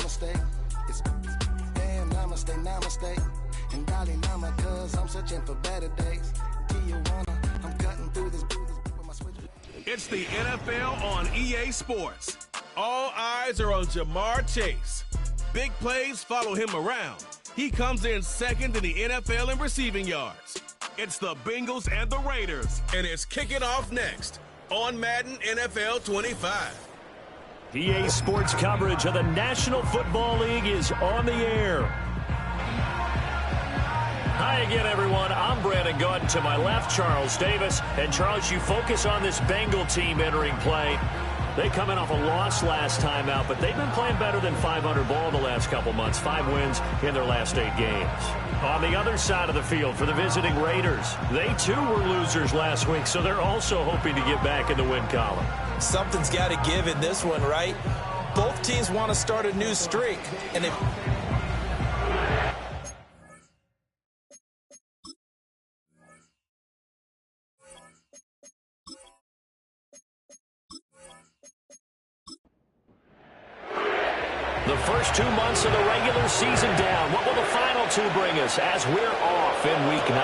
mistake. It's damn namaste, namaste. And darling, mama, cause I'm searching for better days. Tijuana, I'm cutting through this with my switch. It's the NFL on EA Sports. All eyes are on Jamar Chase. Big plays follow him around. He comes in second in the NFL in receiving yards. It's the Bengals and the Raiders, and it's kicking off next on Madden NFL 25. EA Sports coverage of the National Football League is on the air. Hi again, everyone. I'm Brandon Gunn. To my left, Charles Davis. And, Charles, you focus on this Bengal team entering play. They come in off a loss last time out, but they've been playing better than 500 ball the last couple months. 5 wins in their last 8 games. On the other side of the field for the visiting Raiders, they too were losers last week, so they're also hoping to get back in the win column. Something's got to give in this one, right? Both teams want to start a new streak, and if the first 2 months of the regular season down. What will the final 2 bring us as we're off in Week 9?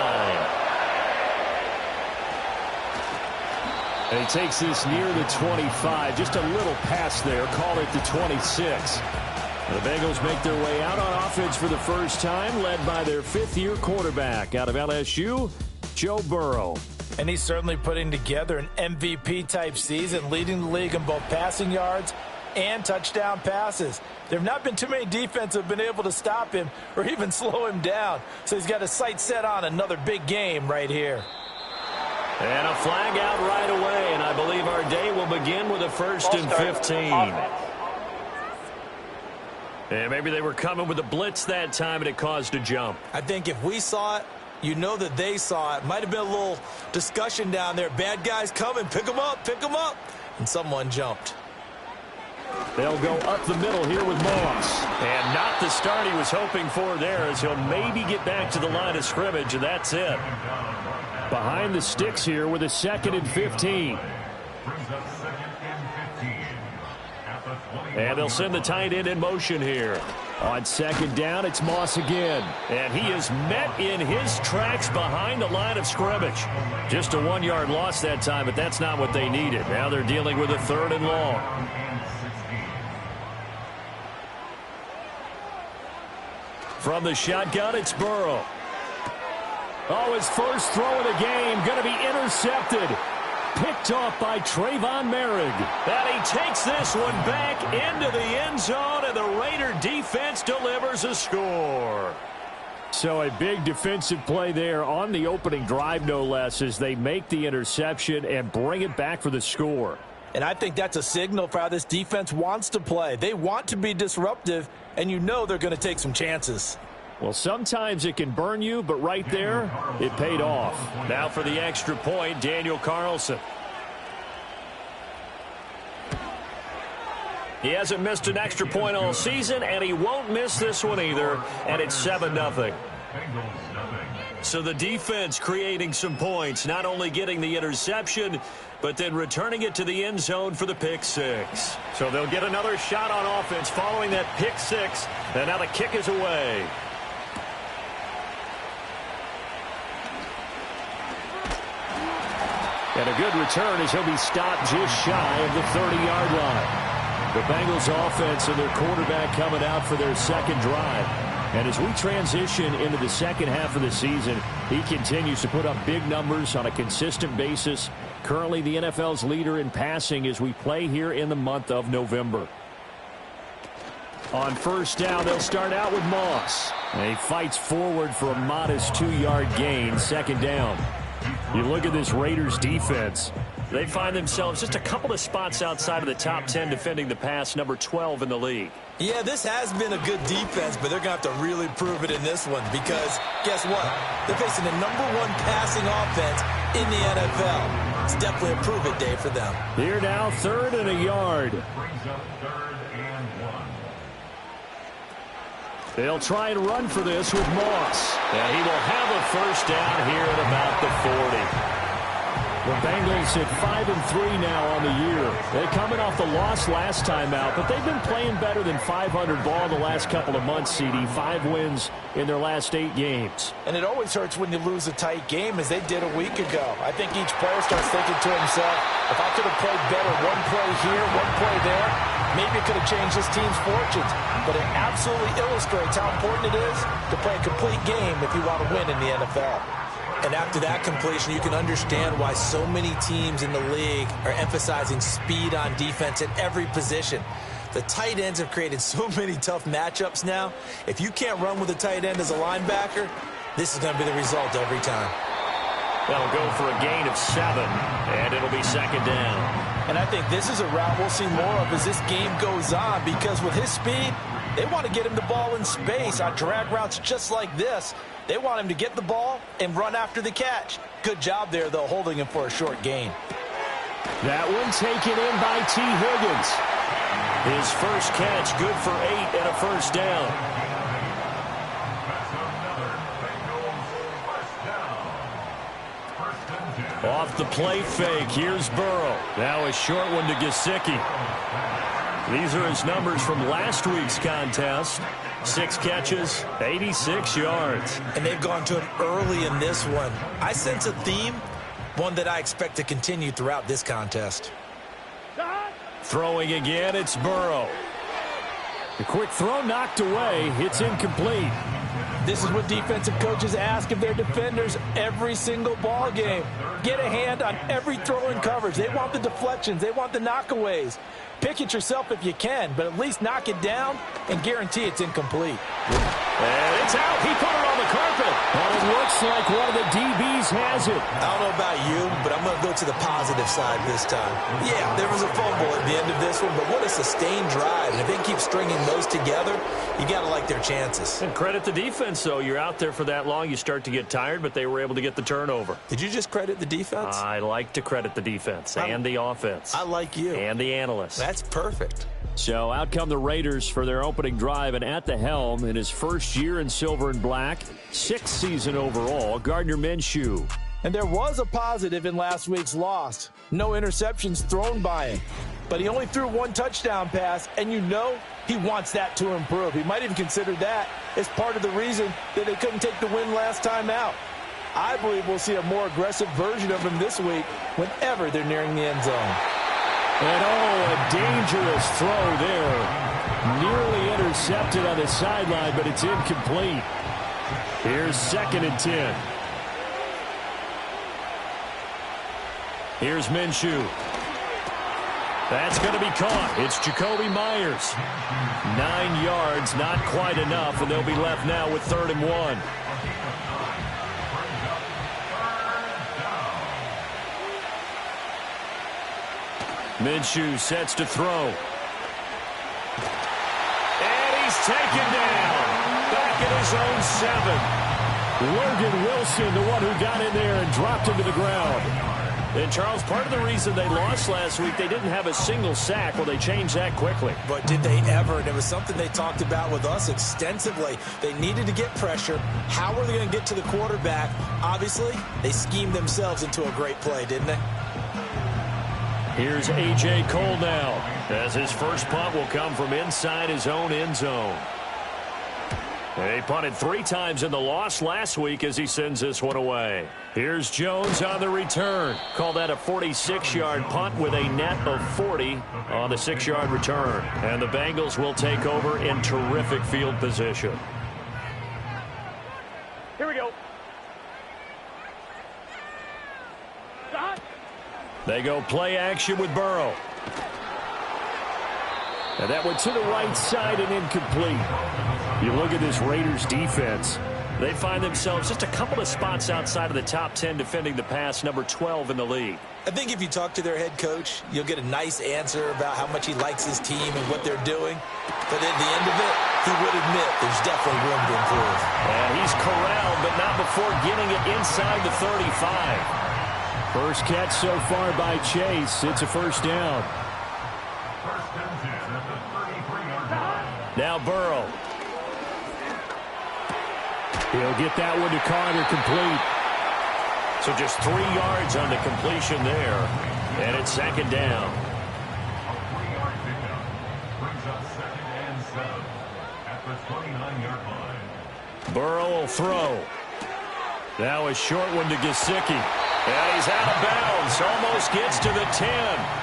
And he takes this near the 25. Just a little pass there. Call it the 26. The Bengals make their way out on offense for the first time, led by their 5th-year quarterback out of LSU, Joe Burrow. And he's certainly putting together an MVP-type season, leading the league in both passing yards and touchdown passes. There have not been too many defenses that have been able to stop him or even slow him down. So he's got his sights set on another big game right here. And a flag out right away, and I believe our day will begin with a 1st and 15. And maybe they were coming with a blitz that time, and it caused a jump. I think if we saw it, you know that they saw it. Might have been a little discussion down there. Bad guys coming, pick them up, and someone jumped. They'll go up the middle here with Moss. And not the start he was hoping for there, as he'll maybe get back to the line of scrimmage, and that's it. Behind the sticks here with a 2nd and 15. And they'll send the tight end in motion here. On 2nd down, it's Moss again. And he is met in his tracks behind the line of scrimmage. Just a 1-yard loss that time, but that's not what they needed. Now they're dealing with a 3rd and long. From the shotgun, it's Burrow. Oh, his first throw of the game going to be intercepted. Picked off by Trayvon Merrick. And he takes this one back into the end zone, and the Raider defense delivers a score. So a big defensive play there on the opening drive, no less, as they make the interception and bring it back for the score. And I think that's a signal for how this defense wants to play. They want to be disruptive, and you know they're going to take some chances. Well, sometimes it can burn you, but right there, it paid off. Now for the extra point, Daniel Carlson. He hasn't missed an extra point all season, and he won't miss this one either, and it's 7-0. So the defense creating some points, not only getting the interception, but then returning it to the end zone for the pick 6. So they'll get another shot on offense following that pick 6, and now the kick is away. And a good return as he'll be stopped just shy of the 30-yard line. The Bengals offense and their quarterback coming out for their 2nd drive. And as we transition into the 2nd half of the season, he continues to put up big numbers on a consistent basis. Currently the NFL's leader in passing as we play here in the month of November. On 1st down, they'll start out with Moss. And he fights forward for a modest 2-yard gain, 2nd down. You look at this Raiders defense. They find themselves just a couple of spots outside of the top 10 defending the pass, number 12 in the league. Yeah, this has been a good defense, but they're going to have to really prove it in this one because, guess what? They're facing the #1 passing offense in the NFL. It's definitely a prove-it day for them. Here now, 3rd and a yard. They'll try and run for this with Moss. And he will have a 1st down here at about the 40. The Bengals at 5-3 now on the year. They're coming off the loss last time out, but they've been playing better than 500 ball the last couple of months, CD. 5 wins in their last 8 games. And it always hurts when you lose a tight game, as they did a week ago. I think each player starts thinking to himself, if I could have played better one play here, one play there, maybe it could have changed this team's fortunes. But it absolutely illustrates how important it is to play a complete game if you want to win in the NFL. And after that completion, you can understand why so many teams in the league are emphasizing speed on defense at every position. The tight ends have created so many tough matchups now. If you can't run with a tight end as a linebacker, this is going to be the result every time. They'll go for a gain of 7, and it'll be second down. And I think this is a route we'll see more of as this game goes on, because with his speed, they want to get him the ball in space on drag routes just like this. They want him to get the ball and run after the catch. Good job there, though, holding him for a short gain. That one taken in by T. Higgins. His first catch, good for 8 and a first down. Off the play fake, here's Burrow. Now a short one to Gesicki. These are his numbers from last week's contest. 6 catches, 86 yards. And they've gone to him early in this one. I sense a theme, one that I expect to continue throughout this contest. Throwing again, it's Burrow. The quick throw knocked away. It's incomplete. This is what defensive coaches ask of their defenders every single ball game. Get a hand on every throw in coverage. They want the deflections. They want the knockaways. Pick it yourself if you can, but at least knock it down and guarantee it's incomplete. And it's out. He put it on the carpet. And it looks like one of the DBs has it. I don't know about you, but I'm going to go to the positive side this time. Yeah, there was a fumble at the end of this one, but what a sustained drive. And if they keep stringing those together, you got to like their chances. And credit the defense, though. You're out there for that long, you start to get tired, but they were able to get the turnover. Did you just credit the defense? I like to credit the defense and the offense. I like you. And the analysts. That's perfect. So out come the Raiders for their opening drive, and at the helm in his first year in silver and black, 6th season overall, Gardner Minshew. And there was a positive in last week's loss. No interceptions thrown by him. But he only threw 1 touchdown pass, and you know he wants that to improve. He might even consider that as part of the reason that they couldn't take the win last time out. I believe we'll see a more aggressive version of him this week whenever they're nearing the end zone. And a dangerous throw there. Nearly intercepted on the sideline, but it's incomplete. Here's 2nd and 10. Here's Minshew. That's going to be caught. It's Jacoby Myers. 9 yards, not quite enough, and they'll be left now with 3rd and 1. Minshew sets to throw. And he's taken down. Back at his own 7. Logan Wilson, the one who got in there and dropped him to the ground. And, Charles, part of the reason they lost last week, they didn't have a single sack. Well, they changed that quickly. But did they ever? And it was something they talked about with us extensively. They needed to get pressure. How were they going to get to the quarterback? Obviously, they schemed themselves into a great play, didn't they? Here's A.J. Cole now, as his first punt will come from inside his own end zone. He punted 3 times in the loss last week as he sends this one away. Here's Jones on the return. Call that a 46-yard punt with a net of 40 on the 6-yard return. And the Bengals will take over in terrific field position. Here we go. They go play action with Burrow. And that went to the right side and incomplete. You look at this Raiders defense. They find themselves just a couple of spots outside of the top 10 defending the pass, number 12 in the league. I think if you talk to their head coach, you'll get a nice answer about how much he likes his team and what they're doing. But at the end of it, he would admit there's definitely room to improve. And he's corralled, but not before getting it inside the 35. First catch so far by Chase. It's a first down. Now Burrow. He'll get that one to Carter complete. So just 3 yards on the completion there. And it's second down. A 3-yard pickup brings up 2nd and 7 at the 29-yard line. Burrow will throw. Now a short one to Gesicki. And he's out of bounds. Almost gets to the 10.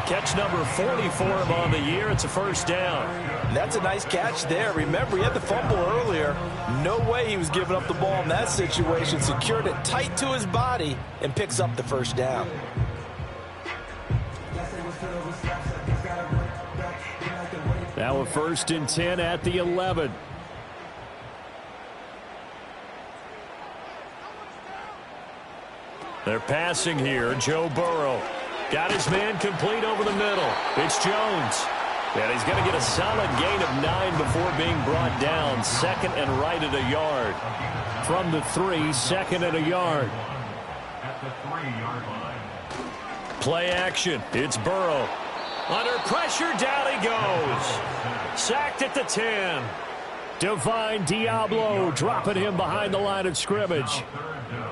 Catch number 40 for him on the year. It's a first down. That's a nice catch there. Remember, he had the fumble earlier. No way he was giving up the ball in that situation. Secured it tight to his body and picks up the first down. Now a 1st and 10 at the 11. They're passing here. Joe Burrow got his man complete over the middle. It's Jones. And he's going to get a solid gain of 9 before being brought down. 2nd and right at a yard. From the 3, 2nd and a yard. At the 3-yard line. Play action. It's Burrow. Under pressure, down he goes. Sacked at the 10. Divine Diablo dropping him behind the line of scrimmage.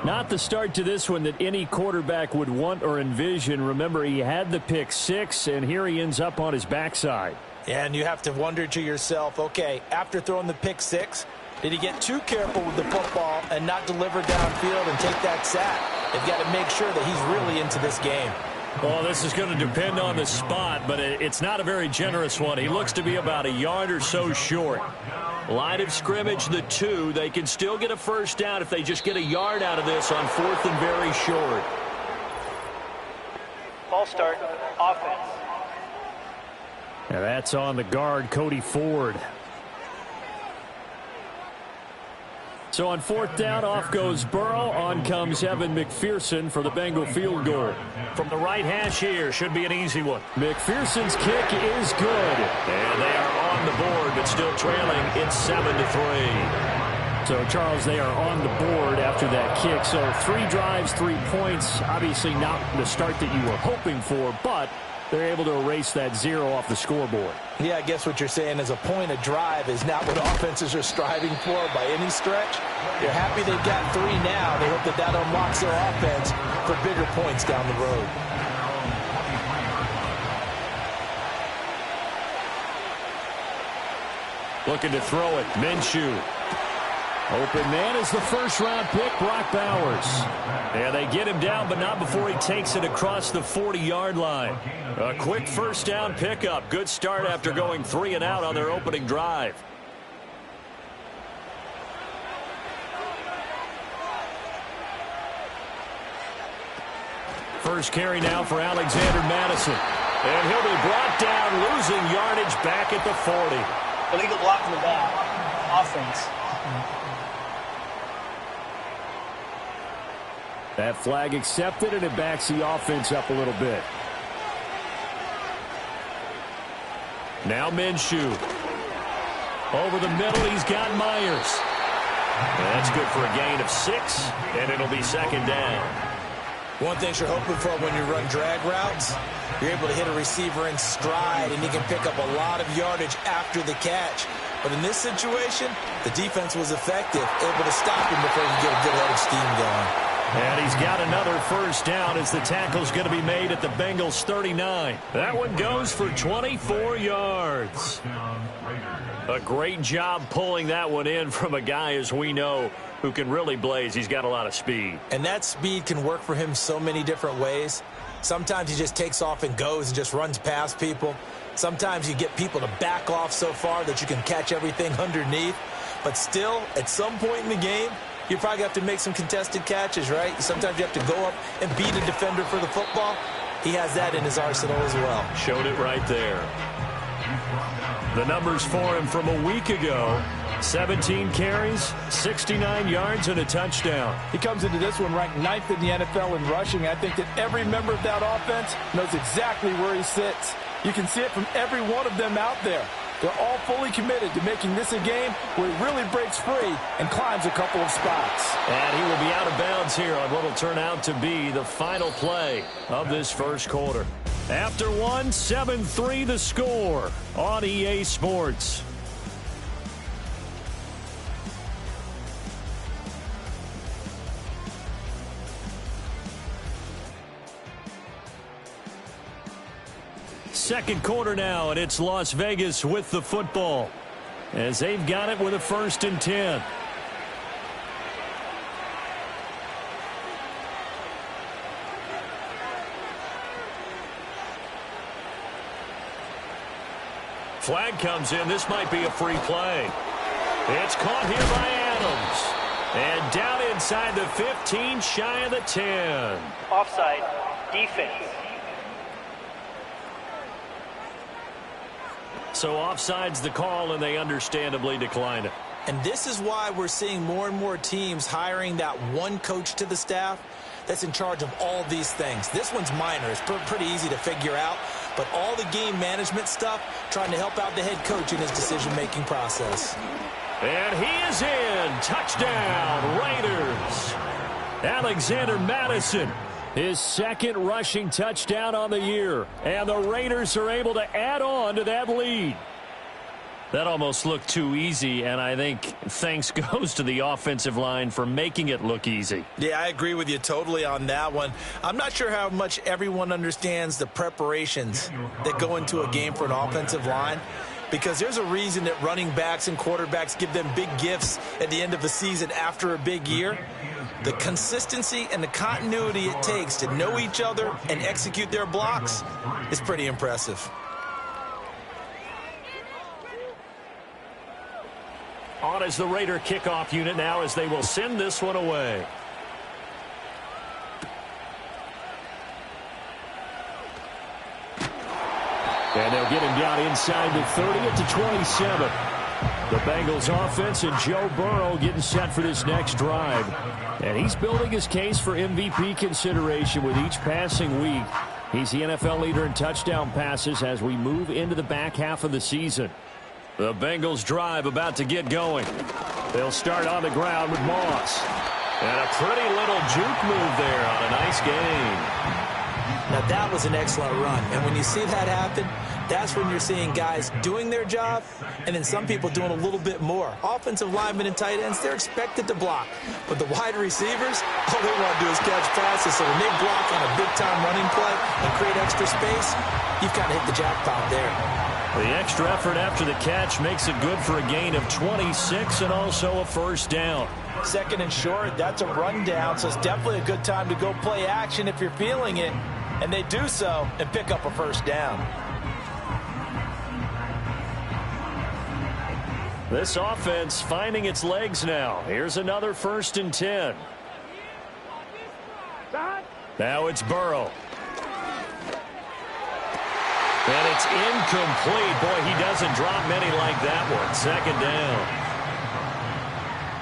Not the start to this one that any quarterback would want or envision. Remember, he had the pick 6, and here he ends up on his backside. And you have to wonder to yourself, okay, after throwing the pick 6, did he get too careful with the football and not deliver downfield and take that sack? They've got to make sure that he's really into this game. Well, this is going to depend on the spot, but it's not a very generous one. He looks to be about a yard or so short. Line of scrimmage, the 2. They can still get a first down if they just get a yard out of this on 4th and very short. Ball start, offense. Now that's on the guard, Cody Ford. So on 4th down, off goes Burrow. On comes Evan McPherson for the Bengal field goal. From the right hash here, should be an easy one. McPherson's kick is good. And they are on the board, but still trailing. It's 7-3. So, Charles, they are on the board after that kick. So 3 drives, 3 points. Obviously not the start that you were hoping for, but they're able to erase that 0 off the scoreboard. Yeah, I guess what you're saying is a point of drive is not what offenses are striving for by any stretch. They're happy they've got 3 now. They hope that that unlocks their offense for bigger points down the road. Looking to throw it. Minshew. Open man is the first-round pick, Brock Bowers. Yeah, they get him down, but not before he takes it across the 40-yard line. A quick first-down pickup. Good start after going 3 and out on their opening drive. First carry now for Alexander Madison. And he'll be brought down, losing yardage back at the 40. Illegal block in the back. Offense. That flag accepted, and it backs the offense up a little bit. Now Minshew. Over the middle, he's got Myers. And that's good for a gain of 6, and it'll be second down. One thing you're hoping for when you run drag routes, you're able to hit a receiver in stride, and he can pick up a lot of yardage after the catch. But in this situation, the defense was effective, able to stop him before he could get a good head of steam going. And he's got another first down as the tackle's going to be made at the Bengals 39. That one goes for 24 yards. A great job pulling that one in from a guy, as we know, who can really blaze. He's got a lot of speed. And that speed can work for him so many different ways. Sometimes he just takes off and goes and just runs past people. Sometimes you get people to back off so far that you can catch everything underneath. But still, at some point in the game, you probably have to make some contested catches, right? Sometimes you have to go up and beat a defender for the football. He has that in his arsenal as well. Showed it right there. The numbers for him from a week ago: 17 carries, 69 yards, and a touchdown. He comes into this one ranked 9th in the NFL in rushing. I think that every member of that offense knows exactly where he sits. You can see it from every one of them out there. They're all fully committed to making this a game where he really breaks free and climbs a couple of spots. And he will be out of bounds here on what will turn out to be the final play of this first quarter. After one, 7-3 the score on EA Sports. Second quarter now, and it's Las Vegas with the football as they've got it with a 1st and 10. Flag comes in. This might be a free play. It's caught here by Adams. And down inside the 15, shy of the 10. Offside. Defense. So offside's the call, and they understandably decline it. And this is why we're seeing more and more teams hiring that one coach to the staff that's in charge of all these things. This one's minor. It's pretty easy to figure out. But all the game management stuff, trying to help out the head coach in his decision-making process. And he is in. Touchdown, Raiders. Alexander Madison, his 2nd rushing touchdown on the year. And the Raiders are able to add on to that lead. That almost looked too easy, and I think thanks goes to the offensive line for making it look easy. Yeah, I agree with you totally on that one. I'm not sure how much everyone understands the preparations that go into a game for an offensive line, because there's a reason that running backs and quarterbacks give them big gifts at the end of the season after a big year. The consistency and the continuity it takes to know each other and execute their blocks is pretty impressive. On is the Raider kickoff unit now as they will send this one away. And they'll get him down inside the 30 at the 27. The Bengals offense and Joe Burrow getting set for this next drive. And he's building his case for MVP consideration with each passing week. He's the NFL leader in touchdown passes as we move into the back half of the season. The Bengals drive about to get going. They'll start on the ground with Moss. And a pretty little juke move there on a nice gain. Now that was an excellent run. And when you see that happen, that's when you're seeing guys doing their job and then some people doing a little bit more. Offensive linemen and tight ends, they're expected to block. But the wide receivers, all they want to do is catch passes. So when they block on a big-time running play and create extra space, you've kind of hit the jackpot there. The extra effort after the catch makes it good for a gain of 26 and also a 1st down. 2nd and short, that's a rundown, so it's definitely a good time to go play action if you're feeling it. And they do so and pick up a 1st down. This offense finding its legs now. Here's another 1st and 10. Now it's Burrow. And it's incomplete. Boy, he doesn't drop many like that one. 2nd down.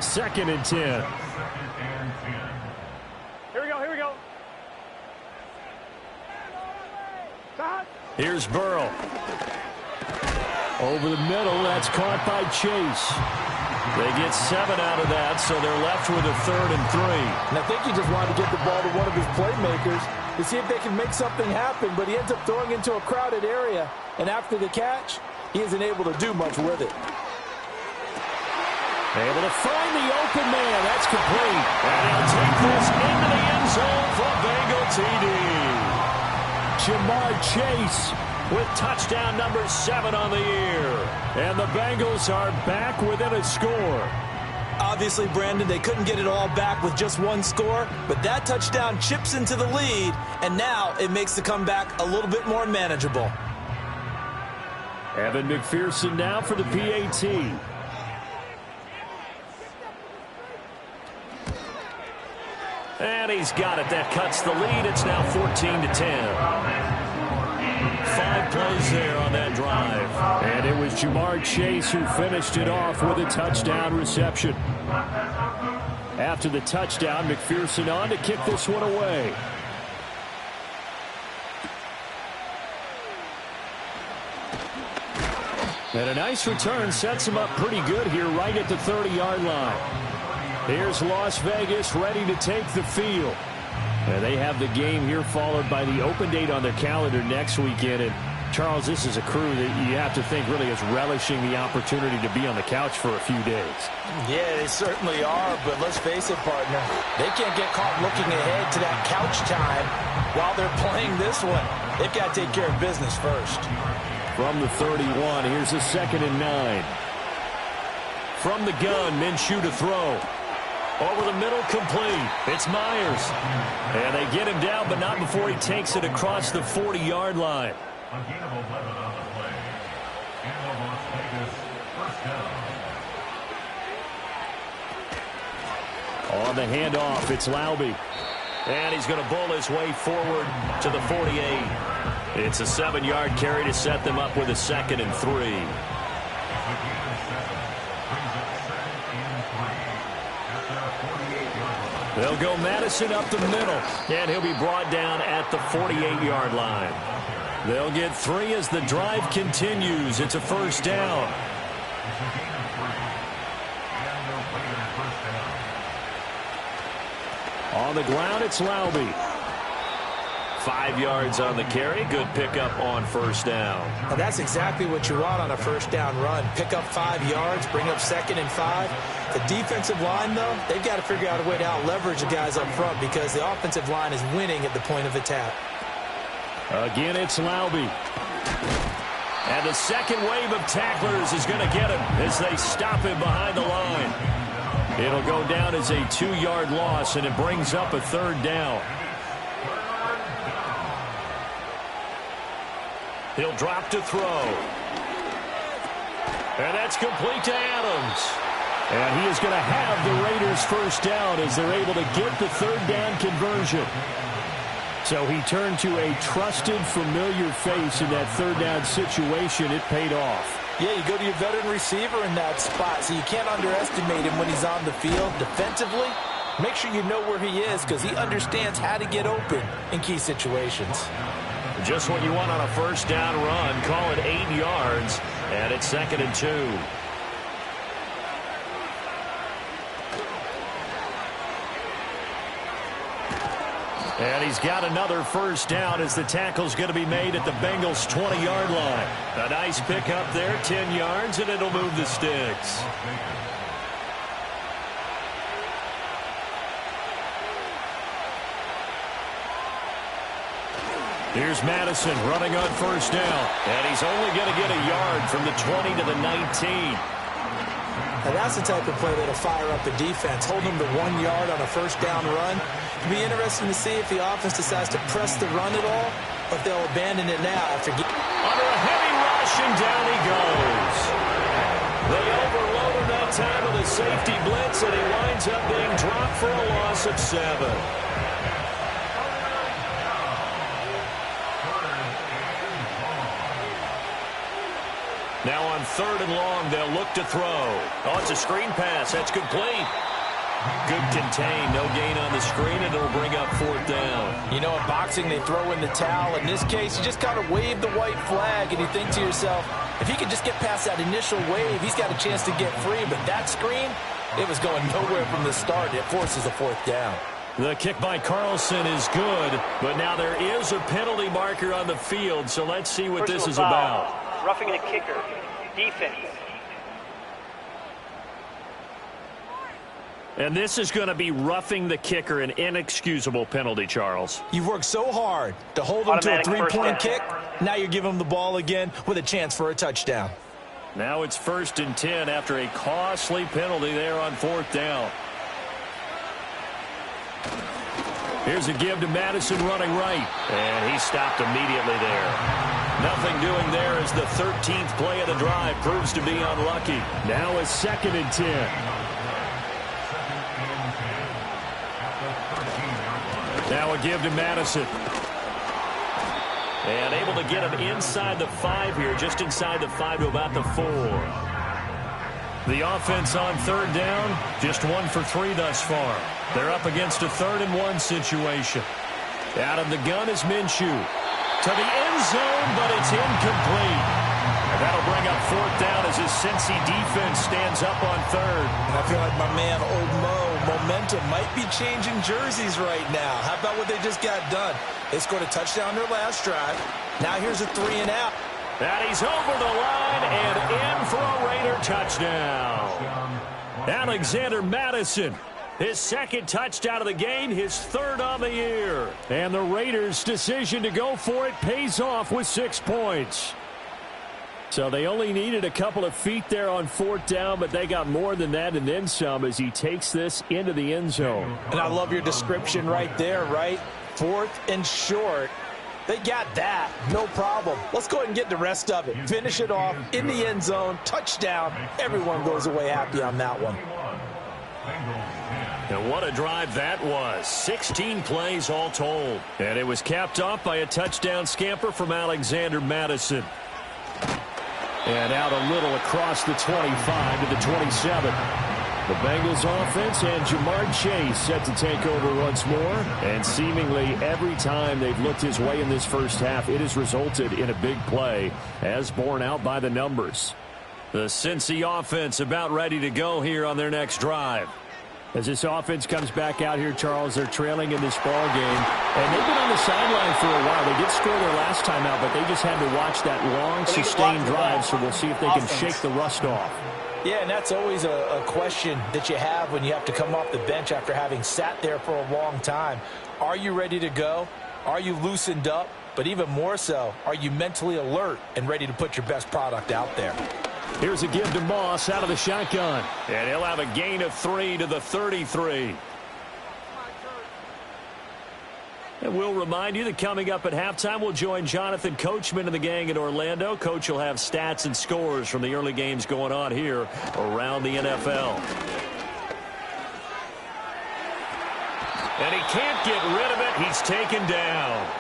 2nd and 10. Here we go, here we go. Here's Burrow. Over the middle, that's caught by Chase. They get 7 out of that, so they're left with a 3rd and 3. And I think he just wanted to get the ball to one of his playmakers to see if they can make something happen, but he ends up throwing into a crowded area, and after the catch, he isn't able to do much with it. Able to find the open man. That's complete. And he'll take this into the end zone for Bengal TD. Jamar Chase with touchdown number 7 on the year. And the Bengals are back within a score. Obviously, Brandon, they couldn't get it all back with just one score, but that touchdown chips into the lead, and now it makes the comeback a little bit more manageable. Evan McPherson now for the PAT. And he's got it. That cuts the lead. It's now 14-10. 5 plays there on that drive. And it was Jamar Chase who finished it off with a touchdown reception. After the touchdown, McPherson on to kick this one away. And a nice return sets him up pretty good here right at the 30-yard line. Here's Las Vegas ready to take the field. And they have the game here followed by the open date on their calendar next weekend. And Charles, this is a crew that you have to think really is relishing the opportunity to be on the couch for a few days. Yeah, they certainly are, but let's face it, partner. They can't get caught looking ahead to that couch time while they're playing this one, they've got to take care of business first. From the 31, here's a 2nd and 9. From the gun, Minshew to throw. Over the middle, complete. It's Myers. And they get him down, but not before he takes it across the 40-yard line. A gain of 11 on the play. And the Las Vegas first down. On the handoff, it's Laube. And he's going to bull his way forward to the 48. It's a 7-yard carry to set them up with a 2nd and 3. They'll go Madison up the middle, and he'll be brought down at the 48-yard line. They'll get 3 as the drive continues. It's a first down. On the ground, it's Laube. 5 yards on the carry. Good pickup on first down. Now that's exactly what you want on a first down run. Pick up 5 yards, bring up 2nd and 5. The defensive line, though, they've got to figure out a way to out-leverage the guys up front because the offensive line is winning at the point of attack. Again, it's Laube. And the second wave of tacklers is going to get him as they stop him behind the line. It'll go down as a 2-yard loss, and it brings up a 3rd down. He'll drop to throw. And that's complete to Adams. And he is going to have the Raiders first down as they're able to get the 3rd down conversion. So he turned to a trusted, familiar face in that 3rd down situation. It paid off. Yeah, you go to your veteran receiver in that spot, so you can't underestimate him when he's on the field. Defensively, make sure you know where he is because he understands how to get open in key situations. Just what you want on a first down run. Call it 8 yards, and it's 2nd and 2. And he's got another first down as the tackle's going to be made at the Bengals' 20-yard line. A nice pickup there, 10 yards, and it'll move the sticks. Here's Madison running on first down. And he's only going to get a yard from the 20 to the 19. Now that's the type of play that'll fire up the defense. Hold them to 1 yard on a first down run. It'll be interesting to see if the offense decides to press the run at all, or if they'll abandon it now after getting under a heavy rush, and down he goes. They overload him that time with a safety blitz, and he winds up being dropped for a loss of 7. Now on 3rd and long, they'll look to throw. Oh, it's a screen pass. That's complete. Good contain. No gain on the screen, and it'll bring up 4th down. You know, in boxing, they throw in the towel. In this case, you just kind of wave the white flag, and you think to yourself, if he could just get past that initial wave, he's got a chance to get free. But that screen, it was going nowhere from the start. It forces a 4th down. The kick by Carlson is good, but now there is a penalty marker on the field, so let's see what this is about. Roughing the kicker. Defense. And this is going to be roughing the kicker, an inexcusable penalty, Charles. You've worked so hard to hold him to a 3-point kick. Now you're giving him the ball again with a chance for a touchdown. Now it's 1st and 10 after a costly penalty there on 4th down. Here's a give to Madison running right. And he stopped immediately there. Nothing doing there as the 13th play of the drive proves to be unlucky. Now it's 2nd and 10. Now a give to Madison. And able to get him inside the 5 here, just inside the 5 to about the 4. The offense on 3rd down, just 1 for 3 thus far. They're up against a 3rd and 1 situation. Out of the gun is Minshew. To the end zone, but it's incomplete. And that'll bring up 4th down as his Cincy defense stands up on 3rd. And I feel like my man, Old Mo, momentum might be changing jerseys right now. How about what they just got done? They scored a touchdown their last drive. Now here's a 3 and out. And he's over the line and in for a Raider touchdown. Alexander Madison His second touchdown of the game, his third on the year. And the Raiders' decision to go for it pays off with 6 points. So they only needed a couple of feet there on fourth down, but they got more than that and then some as he takes this into the end zone. And I love your description right there, right? Fourth and short. They got that. No problem. Let's go ahead and get the rest of it. Finish it off in the end zone. Touchdown. Everyone goes away happy on that one. And what a drive that was. 16 plays all told. And it was capped off by a touchdown scamper from Alexander Madison. And out a little across the 25 to the 27. The Bengals offense and Jamar Chase set to take over once more. And seemingly every time they've looked his way in this first half, it has resulted in a big play, as borne out by the numbers. The Cincy offense about ready to go here on their next drive. As this offense comes back out here, Charles, they're trailing in this ball game. And they've been on the sideline for a while. They did score their last time out, but they just had to watch that long, sustained drive, so we'll see if they can shake the rust off. Yeah, and that's always a question that you have when you have to come off the bench after having sat there for a long time. Are you ready to go? Are you loosened up? But even more so, are you mentally alert and ready to put your best product out there? Here's a give to Moss out of the shotgun. And he'll have a gain of 3 to the 33. And we'll remind you that coming up at halftime, we'll join Jonathan Coachman and the gang in Orlando. Coach will have stats and scores from the early games going on here around the NFL. And he can't get rid of it. He's taken down.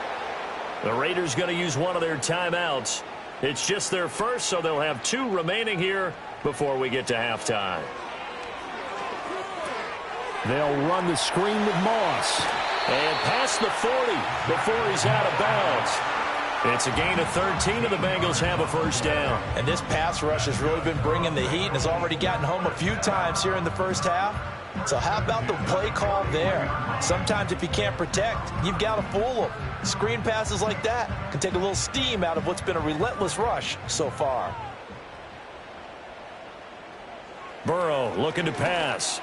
The Raiders going to use one of their timeouts. It's just their first, so they'll have 2 remaining here before we get to halftime. They'll run the screen with Moss. And past the 40 before he's out of bounds. It's a gain of 13, and the Bengals have a first down. And this pass rush has really been bringing the heat and has already gotten home a few times here in the first half. So how about the play call there? Sometimes if you can't protect, you've got to fool them. Screen passes like that can take a little steam out of what's been a relentless rush so far. Burrow looking to pass.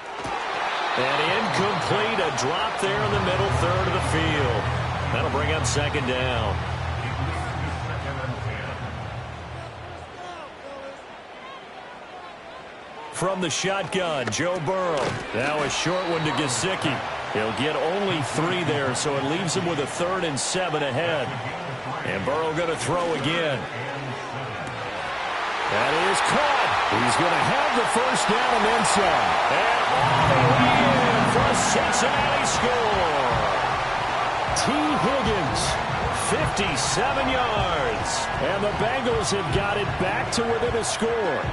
And incomplete, a drop there in the middle third of the field. That'll bring up second down. From the shotgun, Joe Burrow. Now a short one to Gesicki. He'll get only 3 there, so it leaves him with a 3rd and 7 ahead. And Burrow going to throw again. That is caught. He's going to have the first down and then some. And all the way in for a Cincinnati score. T. Higgins, 57 yards. And the Bengals have got it back to within a score.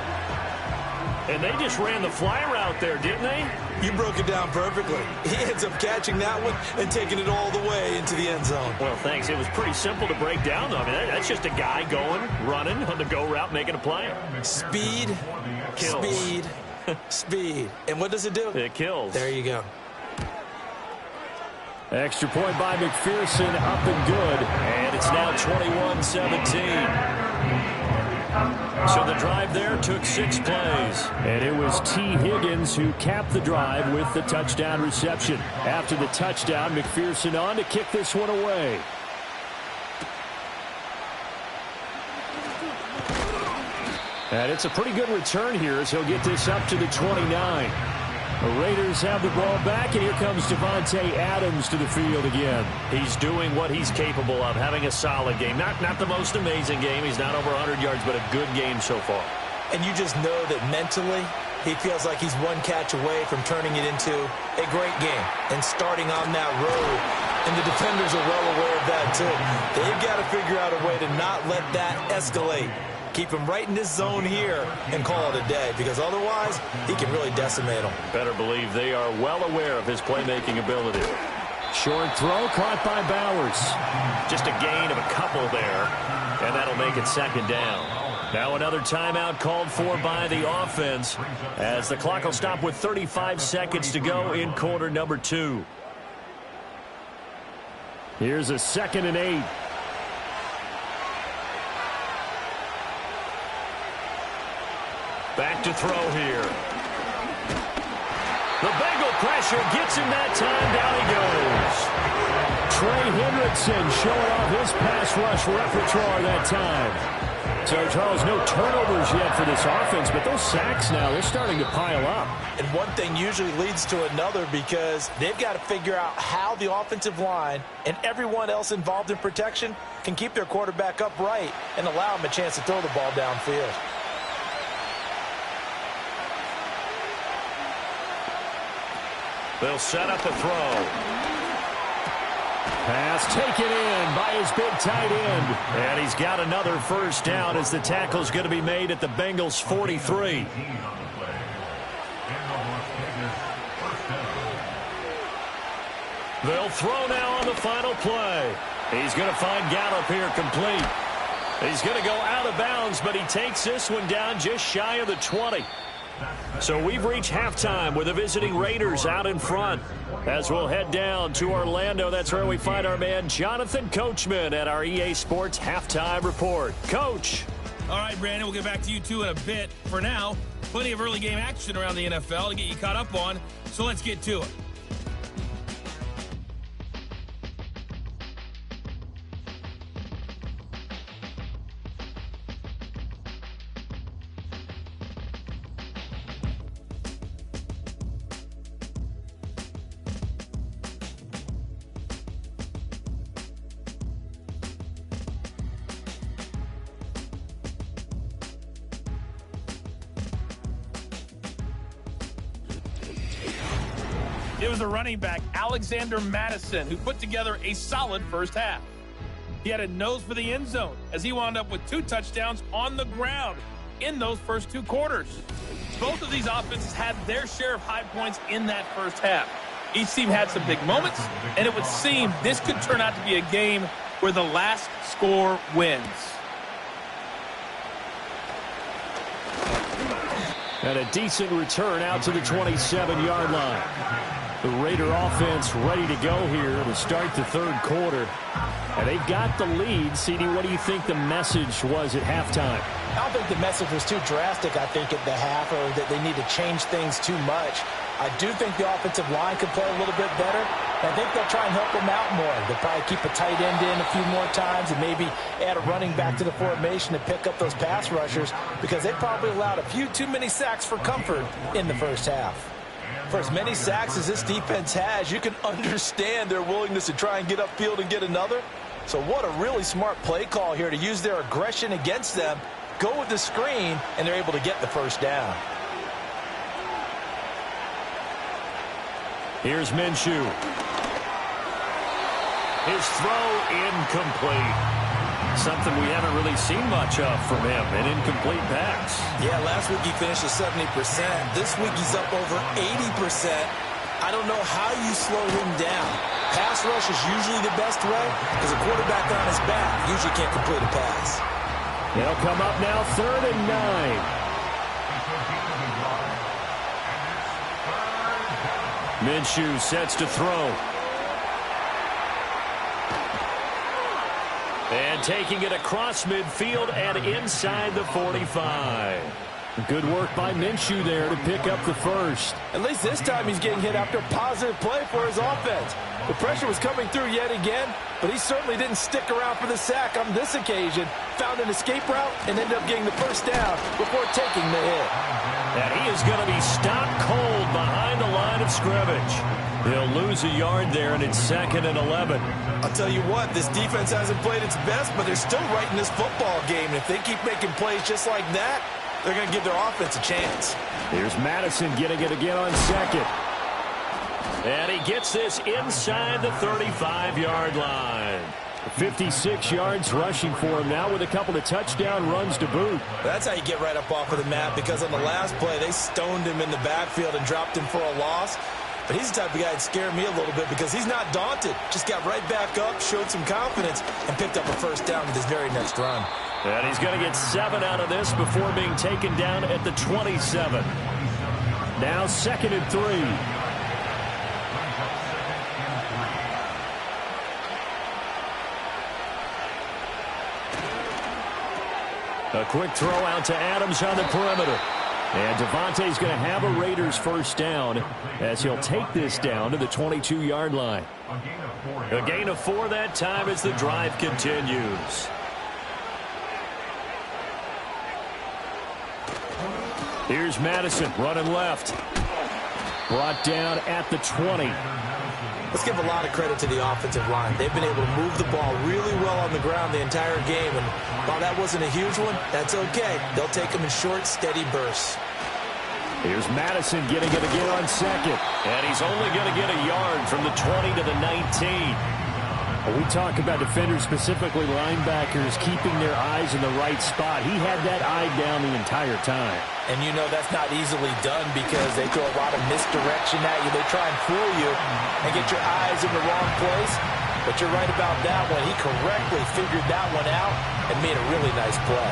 And they just ran the fly route there, didn't they? You broke it down perfectly. He ends up catching that one and taking it all the way into the end zone. Well, thanks. It was pretty simple to break down, though. I mean, that's just a guy going, running on the go route, making a play. Speed, kills. Speed, speed. And what does it do? It kills. There you go. Extra point by McPherson, up and good. And it's now 21-17. So the drive there took 6 plays. And it was T. Higgins who capped the drive with the touchdown reception. After the touchdown, McPherson on to kick this one away. And it's a pretty good return here as he'll get this up to the 29. The Raiders have the ball back, and here comes Devontae Adams to the field again. He's doing what he's capable of, having a solid game. Not the most amazing game. He's not over 100 yards, but a good game so far. And you just know that mentally he feels like he's one catch away from turning it into a great game and starting on that road. And the defenders are well aware of that, too. They've got to figure out a way to not let that escalate. Keep him right in this zone here and call it a day, because otherwise he can really decimate them. Better believe they are well aware of his playmaking ability. Short throw caught by Bowers. Just a gain of a couple there, and that'll make it second down. Now another timeout called for by the offense as the clock will stop with 35 seconds to go in quarter number 2. Here's a 2nd and 8. Back to throw here. The Bengal pressure gets him that time. Down he goes. Trey Hendrickson showing off his pass rush repertoire that time. So, Charles, no turnovers yet for this offense, but those sacks now, they're starting to pile up. And one thing usually leads to another because they've got to figure out how the offensive line and everyone else involved in protection can keep their quarterback upright and allow him a chance to throw the ball downfield. They'll set up the throw. Pass taken in by his big tight end. And he's got another first down as the tackle's going to be made at the Bengals' 43. They'll throw now on the final play. He's going to find Gallup here complete. He's going to go out of bounds, but he takes this one down just shy of the 20. So we've reached halftime with the visiting Raiders out in front. As we'll head down to Orlando, that's where we find our man Jonathan Coachman at our EA Sports Halftime Report. Coach. All right, Brandon, we'll get back to you two in a bit. For now, plenty of early game action around the NFL to get you caught up on, so let's get to it. It was the running back, Alexander Madison, who put together a solid first half. He had a nose for the end zone as he wound up with 2 touchdowns on the ground in those first 2 quarters. Both of these offenses had their share of high points in that first half. Each team had some big moments, and it would seem this could turn out to be a game where the last score wins. And a decent return out to the 27-yard line. The Raider offense ready to go here to start the third quarter. And they've got the lead. CD, what do you think the message was at halftime? I don't think the message was too drastic, I think, at the half, or that they need to change things too much. I do think the offensive line could play a little bit better. I think they'll try and help them out more. They'll probably keep a tight end in a few more times and maybe add a running back to the formation to pick up those pass rushers because they probably allowed a few too many sacks for comfort in the first half. For as many sacks as this defense has, you can understand their willingness to try and get upfield and get another. So what a really smart play call here to use their aggression against them, go with the screen, and they're able to get the first down. Here's Minshew. His throw incomplete. Something we haven't really seen much of from him, an incomplete pass. Yeah, last week he finished at 70%. This week he's up over 80%. I don't know how you slow him down. Pass rush is usually the best way because a quarterback on his back usually can't complete a pass. They'll come up now 3rd and 9. Minshew sets to throw. And taking it across midfield and inside the 45. Good work by Minshew there to pick up the first. At least this time he's getting hit after a positive play for his offense. The pressure was coming through yet again, but he certainly didn't stick around for the sack on this occasion. Found an escape route and ended up getting the first down before taking the hit. And he is going to be stopped cold behind the line of scrimmage. He'll lose a yard there, and it's 2nd and 11. I'll tell you what, this defense hasn't played its best, but they're still right in this football game. And if they keep making plays just like that, they're going to give their offense a chance. Here's Madison getting it again on 2nd. And he gets this inside the 35-yard line. 56 yards rushing for him now with a couple of touchdown runs to boot. That's how you get right up off of the map, because on the last play, they stoned him in the backfield and dropped him for a loss. But he's the type of guy that scared me a little bit because he's not daunted. Just got right back up, showed some confidence, and picked up a first down with his very next run. And he's going to get 7 out of this before being taken down at the 27. Now 2nd and 3. A quick throw out to Adams on the perimeter. And Devontae's going to have a Raiders first down as he'll take this down to the 22-yard line. A gain of 4 that time as the drive continues. Here's Madison running left. Brought down at the 20. Let's give a lot of credit to the offensive line. They've been able to move the ball really well on the ground the entire game. And while that wasn't a huge one, that's okay. They'll take them in short, steady bursts. Here's Madison getting it again on second. And he's only going to get a yard from the 20 to the 19. We talk about defenders, specifically linebackers, keeping their eyes in the right spot. He had that eye down the entire time. And you know that's not easily done because they throw a lot of misdirection at you. They try and fool you and get your eyes in the wrong place. But you're right about that one. He correctly figured that one out and made a really nice play.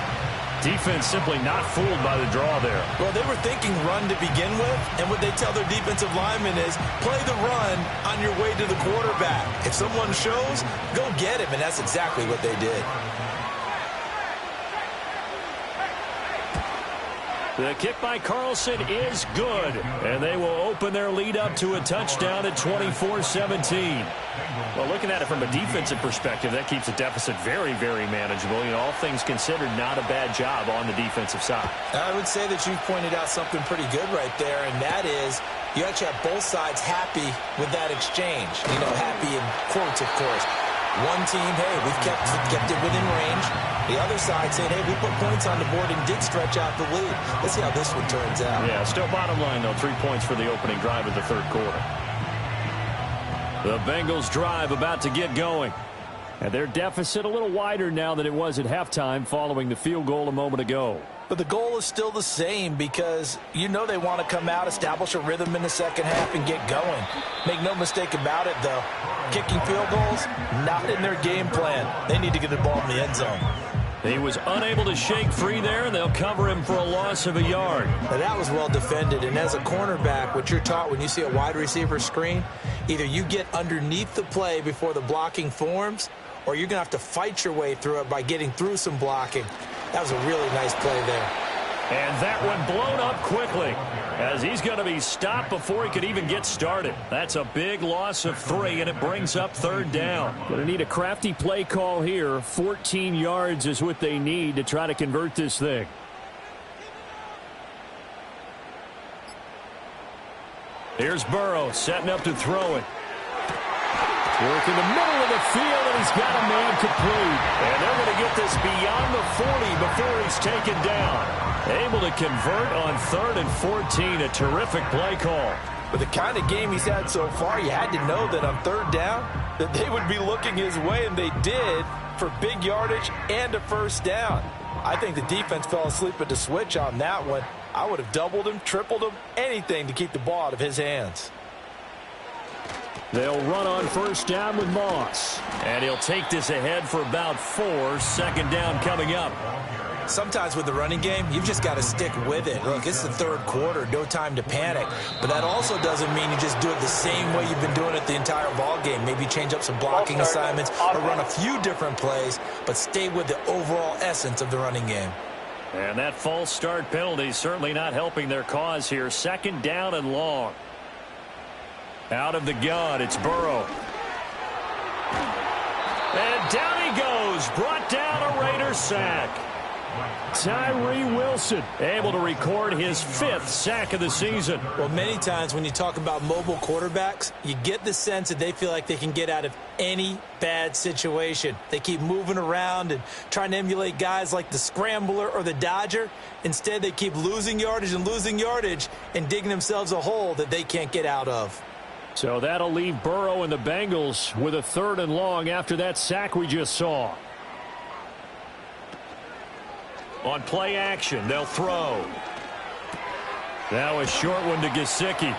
Defense simply not fooled by the draw there. Well, they were thinking run to begin with, and what they tell their defensive linemen is play the run on your way to the quarterback. If someone shows, go get him, and that's exactly what they did. The kick by Carlson is good, and they will open their lead up to a touchdown at 24-17. Well, looking at it from a defensive perspective, that keeps the deficit very, very manageable. You know, all things considered, not a bad job on the defensive side. I would say that you've pointed out something pretty good right there, and that is you actually have both sides happy with that exchange. You know, happy in quotes, of course. One team, hey, we've kept it within range. The other side saying, hey, we put points on the board and did stretch out the lead. Let's see how this one turns out. Yeah, still bottom line, though, 3 points for the opening drive of the third quarter. The Bengals drive about to get going. And their deficit a little wider now than it was at halftime following the field goal a moment ago. But the goal is still the same because you know they want to come out, establish a rhythm in the second half, and get going. Make no mistake about it, though. Kicking field goals, not in their game plan. They need to get the ball in the end zone. He was unable to shake free there, and they'll cover him for a loss of a yard. Now, that was well defended, and as a cornerback, what you're taught when you see a wide receiver screen, either you get underneath the play before the blocking forms, or you're going to have to fight your way through it by getting through some blocking. That was a really nice play there. And that one blown up quickly as he's going to be stopped before he could even get started. That's a big loss of 3, and it brings up third down. Going to need a crafty play call here. 14 yards is what they need to try to convert this thing. Here's Burrow setting up to throw it. Work in the middle of the field, and he's got a man complete. And they're going to get this beyond the 40 before he's taken down. Able to convert on 3rd and 14. A terrific play call. With the kind of game he's had so far, you had to know that on 3rd down, that they would be looking his way, and they did, for big yardage and a first down. I think the defense fell asleep at the switch on that one. I would have doubled him, tripled him, anything to keep the ball out of his hands. They'll run on first down with Moss. And he'll take this ahead for about 4. Second down coming up. Sometimes with the running game, you've just got to stick with it. Look, it's the third quarter, no time to panic. But that also doesn't mean you just do it the same way you've been doing it the entire ball game. Maybe change up some blocking assignments or run a few different plays, but stay with the overall essence of the running game. And that false start penalty certainly not helping their cause here. Second down and long. Out of the gun, it's Burrow. And down he goes. Brought down a Raider sack. Tyree Wilson able to record his 5th sack of the season. Well, many times when you talk about mobile quarterbacks, you get the sense that they feel like they can get out of any bad situation. They keep moving around and trying to emulate guys like the Scrambler or the Dodger. Instead, they keep losing yardage and digging themselves a hole that they can't get out of. So that'll leave Burrow and the Bengals with a 3rd and long after that sack we just saw. On play action, they'll throw. Now a short one to Gesicki.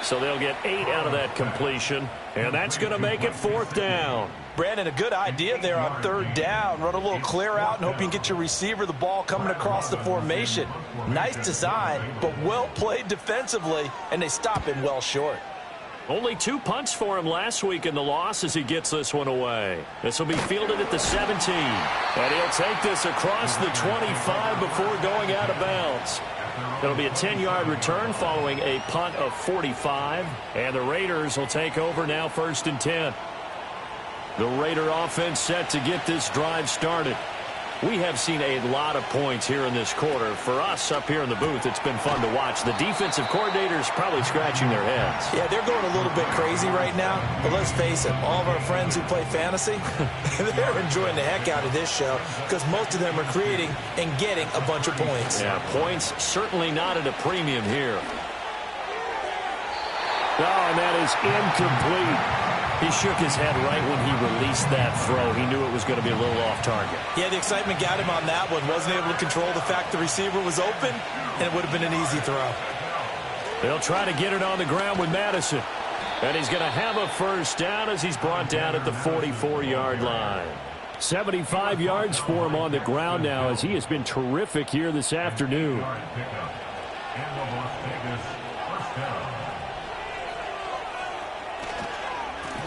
So they'll get 8 out of that completion, and that's going to make it 4th down. Brandon, a good idea there on 3rd down. Run a little clear out and hope you can get your receiver the ball coming across the formation. Nice design, but well played defensively, and they stop him well short. Only 2 punts for him last week in the loss as he gets this one away. This will be fielded at the 17. And he'll take this across the 25 before going out of bounds. It'll be a 10-yard return following a punt of 45. And the Raiders will take over now 1st and 10. The Raider offense set to get this drive started. We have seen a lot of points here in this quarter. For us up here in the booth, it's been fun to watch. The defensive coordinators probably scratching their heads. Yeah, they're going a little bit crazy right now. But let's face it, all of our friends who play fantasy, they're enjoying the heck out of this show because most of them are creating and getting a bunch of points. Yeah, points certainly not at a premium here. Oh, and that is incomplete. He shook his head right when he released that throw. He knew it was going to be a little off target. Yeah, the excitement got him on that one. Wasn't able to control the fact the receiver was open, and it would have been an easy throw. They'll try to get it on the ground with Madison. And he's going to have a first down as he's brought down at the 44-yard line. 75 yards for him on the ground now as he has been terrific here this afternoon.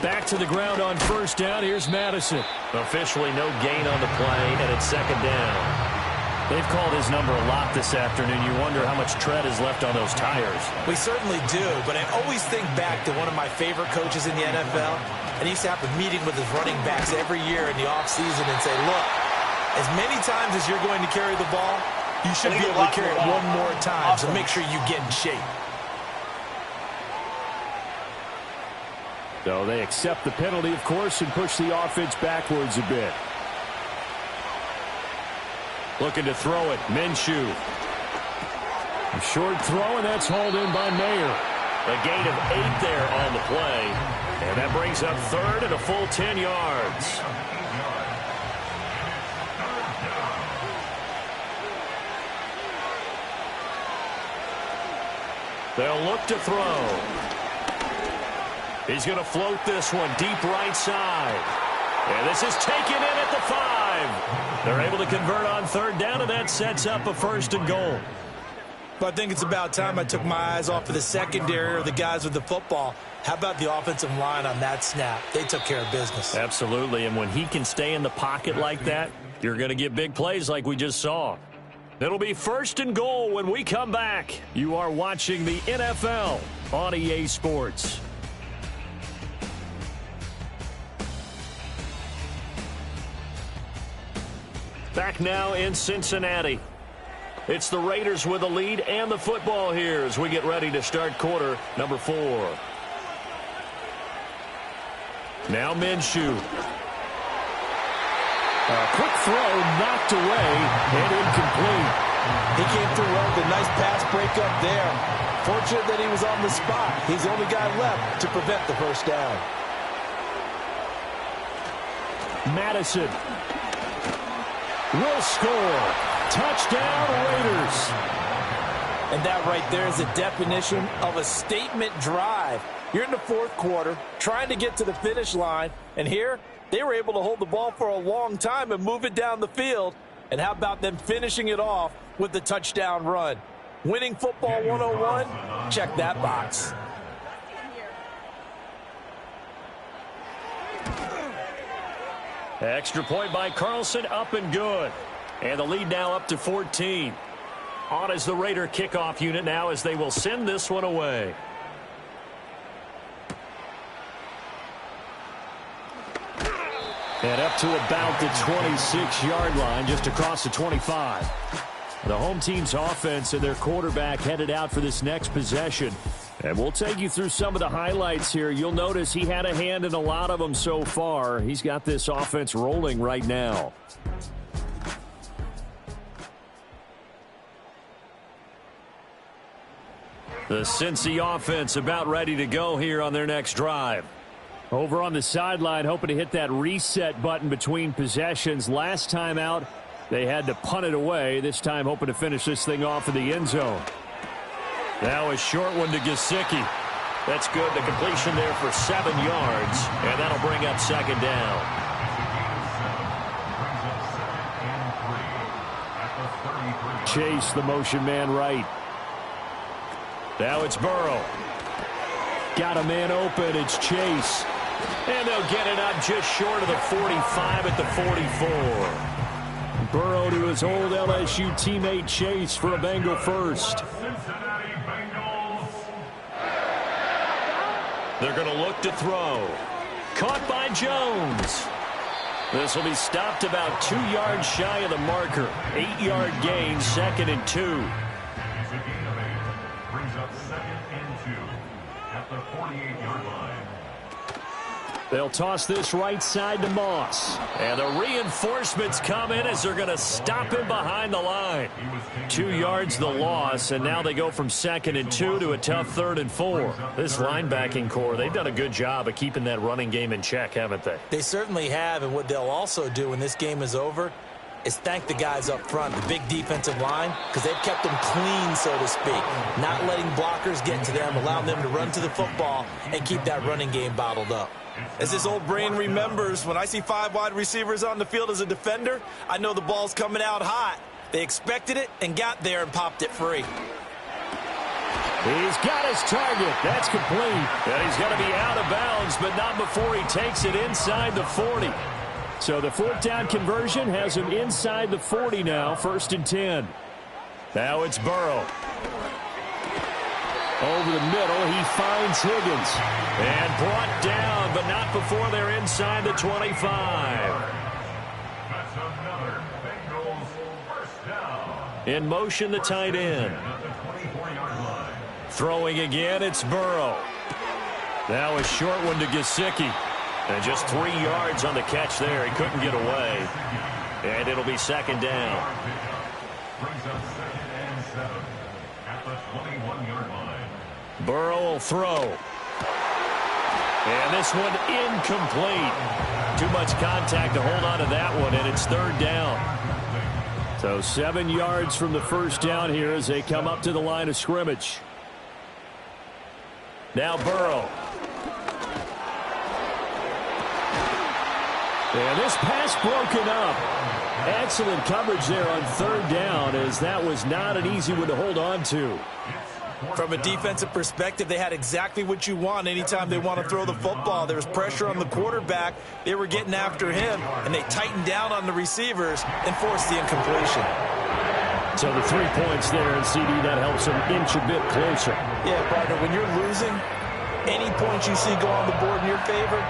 Back to the ground on first down. Here's Madison. Officially no gain on the play, and it's 2nd down. They've called his number a lot this afternoon. You wonder how much tread is left on those tires. We certainly do, but I always think back to one of my favorite coaches in the NFL, and he used to have a meeting with his running backs every year in the offseason and say, look, as many times as you're going to carry the ball, you should be able to carry it one more time, so make sure you get in shape. So they accept the penalty, of course, and push the offense backwards a bit. Looking to throw it. Minshew. A short throw, and that's hauled in by Mayer. A gain of 8 there on the play. And that brings up 3rd and a full 10 yards. They'll look to throw. He's going to float this one deep right side. And this is taken in at the 5. They're able to convert on 3rd down, and that sets up a 1st and goal. But I think it's about time I took my eyes off of the secondary or the guys with the football. How about the offensive line on that snap? They took care of business. Absolutely, and when he can stay in the pocket like that, you're going to get big plays like we just saw. It'll be 1st and goal when we come back. You are watching the NFL on EA Sports. Back now in Cincinnati. It's the Raiders with a lead and the football here as we get ready to start quarter number 4. Now Minshew. A quick throw knocked away and incomplete. He came through well with a nice pass breakup there. Fortunate that he was on the spot. He's the only guy left to prevent the first down. Madison will score. Touchdown, Raiders. And that right there is a definition of a statement drive. You're in the 4th quarter, trying to get to the finish line, and here they were able to hold the ball for a long time and move it down the field. And how about them finishing it off with the touchdown run? Winning football 101, check that box. Extra point by Carlson, up and good. And the lead now up to 14. On is the Raider kickoff unit now as they will send this one away. And up to about the 26-yard line, just across the 25. The home team's offense and their quarterback headed out for this next possession. And we'll take you through some of the highlights here. You'll notice he had a hand in a lot of them so far. He's got this offense rolling right now. The Cincy offense about ready to go here on their next drive. Over on the sideline, hoping to hit that reset button between possessions. Last time out, they had to punt it away. This time, hoping to finish this thing off in the end zone. Now a short one to Gesicki. That's good. The completion there for 7 yards, and that'll bring up 2nd down. Chase, the motion man right. Now it's Burrow. Got a man open. It's Chase. And they'll get it up just short of the 45 at the 44. Burrow to his old LSU teammate Chase for a Bengal first. Cincinnati Bengals. They're going to look to throw. Caught by Jones. This will be stopped about 2 yards shy of the marker. 8-yard gain, 2nd and 2. It's a gain of 8. Brings up 2nd and 2 at the 48-yard line. They'll toss this right side to Moss. And the reinforcements come in as they're going to stop him behind the line. 2 yards the loss, and now they go from 2nd and 2 to a tough 3rd and 4. This linebacking core, they've done a good job of keeping that running game in check, haven't they? They certainly have, and what they'll also do when this game is over is thank the guys up front, the big defensive line, because they've kept them clean, so to speak. Not letting blockers get to them, allowing them to run to the football and keep that running game bottled up. As this old brain remembers, when I see 5 wide receivers on the field as a defender, I know the ball's coming out hot. They expected it and got there and popped it free. He's got his target. That's complete. And he's going to be out of bounds, but not before he takes it inside the 40. So the 4th down conversion has him inside the 40 now, 1st and 10. Now it's Burrow. Over the middle, he finds Higgins. And brought down, but not before they're inside the 25. That's another Bengals first down. In motion, the tight end. At the 24-yard line. Throwing again, it's Burrow. Now a short one to Gesicki. And just 3 yards on the catch there. He couldn't get away. And it'll be 2nd down. Brings up 2nd and 7 at the 21-yard line. Burrow will throw. And this one incomplete. Too much contact to hold on to that one, and it's 3rd down. So 7 yards from the 1st down here as they come up to the line of scrimmage. Now Burrow. And this pass broken up. Excellent coverage there on 3rd down, as that was not an easy one to hold on to. From a defensive perspective, they had exactly what you want anytime they want to throw the football. There was pressure on the quarterback. They were getting after him, and they tightened down on the receivers and forced the incompletion. So the 3 points there, and CD, that helps them inch a bit closer. Yeah, partner, when you're losing, any points you see go on the board in your favor,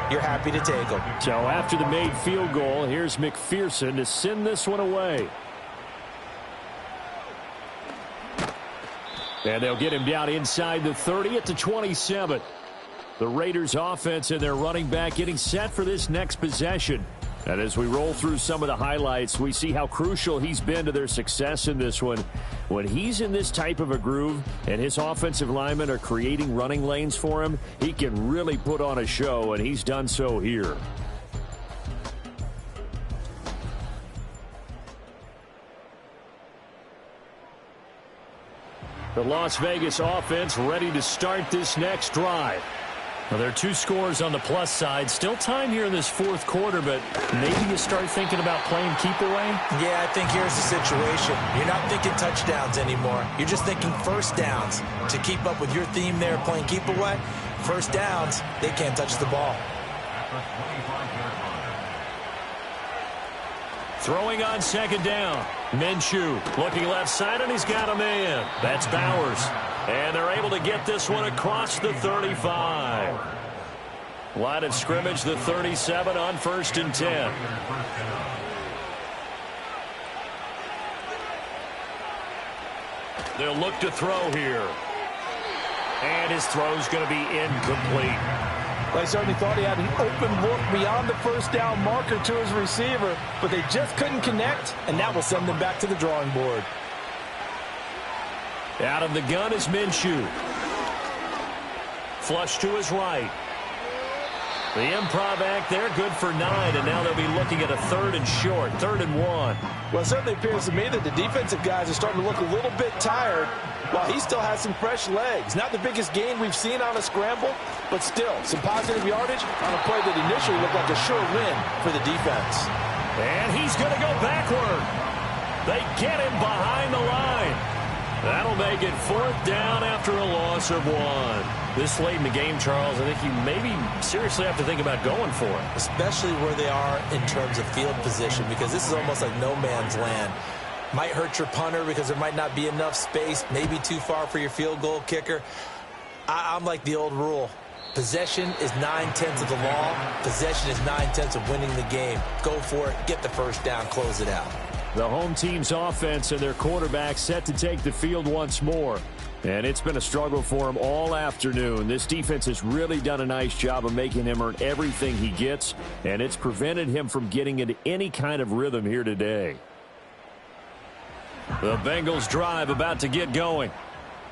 you're happy to take them. So after the made field goal, here's McPherson to send this one away. And they'll get him down inside the 30 at the 27. The Raiders offense and their running back getting set for this next possession. And as we roll through some of the highlights, we see how crucial he's been to their success in this one. When he's in this type of a groove and his offensive linemen are creating running lanes for him, he can really put on a show, and he's done so here. The Las Vegas offense ready to start this next drive. Well, there are 2 scores on the plus side. Still time here in this 4th quarter, but maybe you start thinking about playing keep away? Yeah, I think here's the situation. You're not thinking touchdowns anymore. You're just thinking first downs. To keep up with your theme there, playing keep away, first downs, they can't touch the ball. Throwing on 2nd down. Minshew looking left side, and he's got a man. That's Bowers. And they're able to get this one across the 35. Line of scrimmage, the 37 on 1st and 10. They'll look to throw here. And his throw's going to be incomplete. Well, I certainly thought he had an open look beyond the first down marker to his receiver, but they just couldn't connect, and that will send them back to the drawing board. Out of the gun is Minshew. Flush to his right. The improv act there, good for 9, and now they'll be looking at a 3rd and short, 3rd and 1. Well, it certainly appears to me that the defensive guys are starting to look a little bit tired, while he still has some fresh legs. Not the biggest gain we've seen on a scramble, but still some positive yardage on a play that initially looked like a sure win for the defense. And he's going to go backward. They get him behind the line. That'll make it 4th down after a loss of 1. This late in the game, Charles, I think you maybe seriously have to think about going for it. Especially where they are in terms of field position, because this is almost like no man's land. Might hurt your punter because there might not be enough space, maybe too far for your field goal kicker. I'm like the old rule. Possession is 9/10 of the law. Possession is 9/10 of winning the game. Go for it. Get the first down. Close it out. The home team's offense and their quarterback set to take the field once more. And it's been a struggle for him all afternoon. This defense has really done a nice job of making him earn everything he gets, and it's prevented him from getting into any kind of rhythm here today. The Bengals drive about to get going.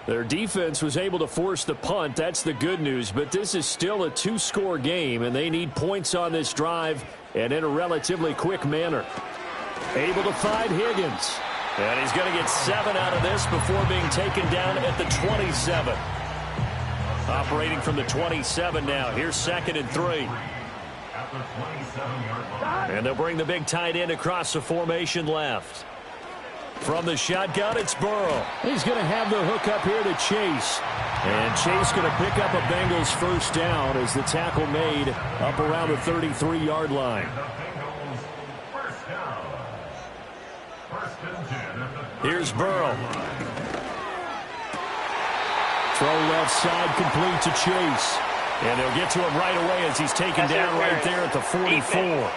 Their defense was able to force the punt. That's the good news, but this is still a 2-score game, and they need points on this drive and in a relatively quick manner. Able to find Higgins. And he's going to get 7 out of this before being taken down at the 27. Operating from the 27 now. Here's 2nd and 3. And they'll bring the big tight end across the formation left. From the shotgun, it's Burrow. He's going to have the hook up here to Chase. And Chase going to pick up a Bengals first down as the tackle made up around the 33-yard line. Here's Burrow. Throw left side complete to Chase. And they'll get to him right away as he's taken down right there at the 44.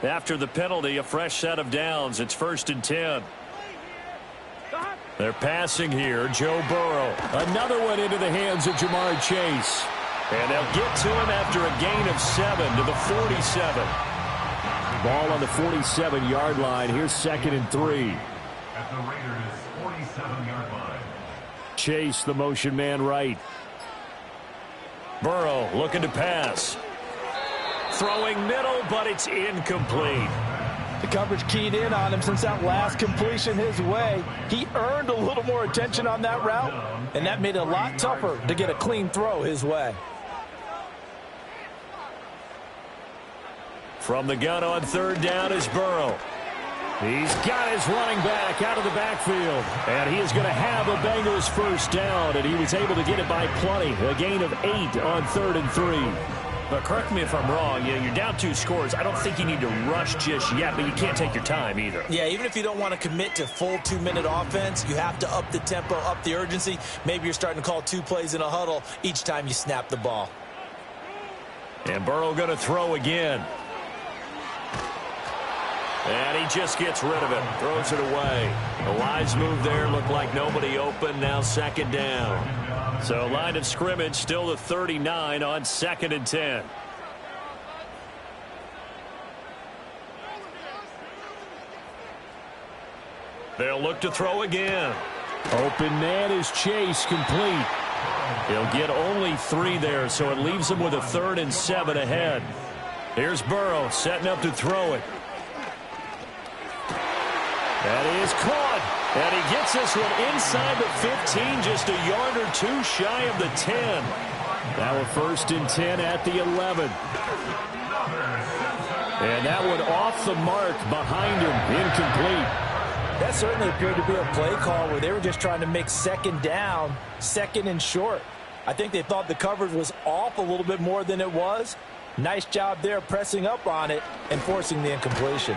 After the penalty, a fresh set of downs. It's 1st and 10. They're passing here. Joe Burrow. Another one into the hands of Jamar Chase. And they'll get to him after a gain of 7 to the 47. Ball on the 47-yard line. Here's 2nd and 3. At the Raiders' 47-yard line. Chase, the motion man right. Burrow looking to pass. Throwing middle, but it's incomplete. The coverage keyed in on him since that last completion his way. He earned a little more attention on that route, and that made it a lot tougher to get a clean throw his way. From the gun on 3rd down is Burrow. He's got his running back out of the backfield. And he is going to have a Bengals first down, and he was able to get it by plenty. A gain of 8 on 3rd and 3. But correct me if I'm wrong, you're down 2 scores. I don't think you need to rush just yet, but you can't take your time either. Yeah, even if you don't want to commit to full 2-minute offense, you have to up the tempo, up the urgency. Maybe you're starting to call 2 plays in a huddle each time you snap the ball. And Burrow going to throw again. And he just gets rid of it. Throws it away. The wise move there. Looked like nobody open. Now 2nd down. So line of scrimmage still the 39 on 2nd and 10. They'll look to throw again. Open man is Chase, complete. He'll get only 3 there, so it leaves him with a 3rd and 7 ahead. Here's Burrow setting up to throw it. That is caught. And he gets this one inside the 15, just a yard or 2 shy of the 10. Now a 1st and 10 at the 11. And that one off the mark behind him, incomplete. That certainly appeared to be a play call where they were just trying to make 2nd down, 2nd and short. I think they thought the coverage was off a little bit more than it was. Nice job there pressing up on it and forcing the incompletion.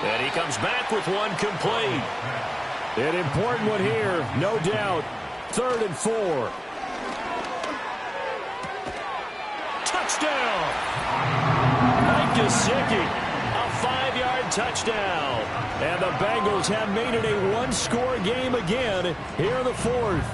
And he comes back with one complete. An important one here, no doubt. 3rd and 4. Touchdown! Mike Gesicki, a 5-yard touchdown. And the Bengals have made it a 1-score game again here in the 4th.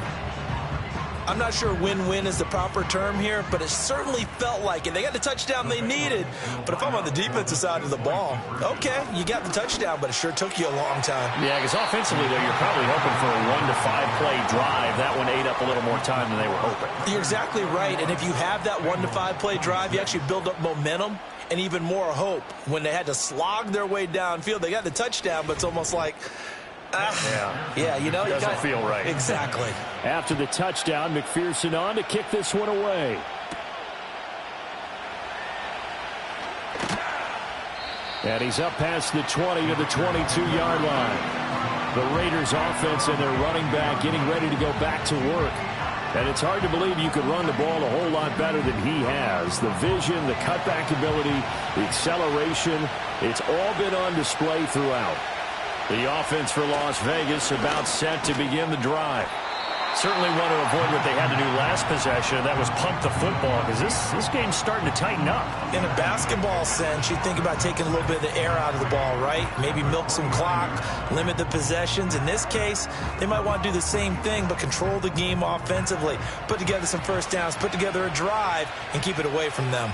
I'm not sure win-win is the proper term here, but it certainly felt like it. They got the touchdown they needed. But if I'm on the defensive side of the ball, okay, you got the touchdown, but it sure took you a long time. Yeah, because offensively, though, you're probably hoping for a 1 to 5 play drive. That one ate up a little more time than they were hoping. You're exactly right. And if you have that 1 to 5 play drive, you actually build up momentum and even more hope. When they had to slog their way downfield, they got the touchdown, but it's almost like, yeah, you know, it doesn't feel right. Exactly. After the touchdown, McPherson on to kick this one away. And he's up past the 20 to the 22-yard line. The Raiders offense and their running back getting ready to go back to work. And it's hard to believe you could run the ball a whole lot better than he has. The vision, the cutback ability, the acceleration, it's all been on display throughout. The offense for Las Vegas about set to begin the drive. Certainly want to avoid what they had to do last possession, and that was punt the football, because this game's starting to tighten up. In a basketball sense, you think about taking a little bit of the air out of the ball, right? Maybe milk some clock, limit the possessions. In this case, they might want to do the same thing, but control the game offensively. Put together some first downs, put together a drive, and keep it away from them.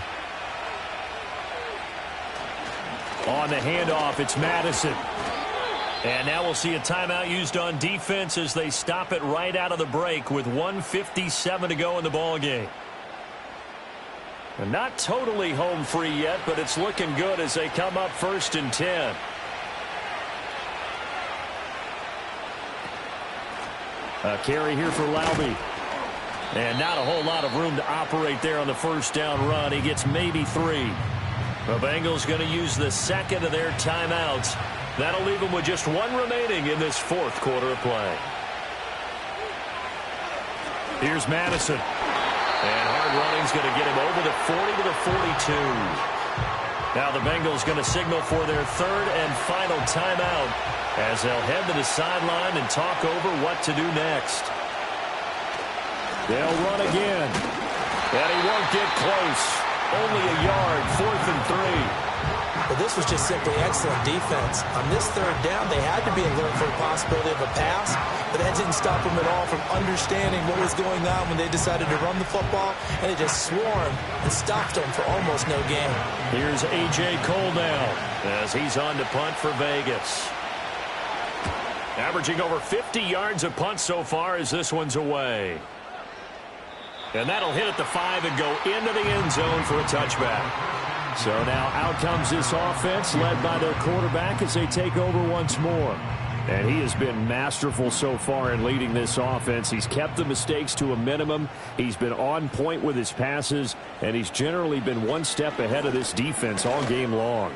On the handoff, it's Madison. And now we'll see a timeout used on defense as they stop it right out of the break with 1:57 to go in the ballgame. And not totally home free yet, but it's looking good as they come up 1st and 10. A carry here for Laube. And not a whole lot of room to operate there on the first down run. He gets maybe 3. The Bengals going to use the second of their timeouts. That'll leave them with just 1 remaining in this 4th quarter of play. Here's Madison. And hard running's going to get him over the 40 to the 42. Now the Bengals going to signal for their 3rd and final timeout as they'll head to the sideline and talk over what to do next. They'll run again. And he won't get close. Only a yard, 4th and 3. But this was just simply excellent defense. On this 3rd down, they had to be alert for the possibility of a pass, but that didn't stop them at all from understanding what was going on when they decided to run the football, and they just swarmed and stopped them for almost no gain. Here's A.J. Cole now as he's on to punt for Vegas. Averaging over 50 yards a punt so far as this one's away. And that'll hit at the 5 and go into the end zone for a touchback. So now out comes this offense led by their quarterback as they take over once more. And he has been masterful so far in leading this offense. He's kept the mistakes to a minimum. He's been on point with his passes, and he's generally been 1 step ahead of this defense all game long.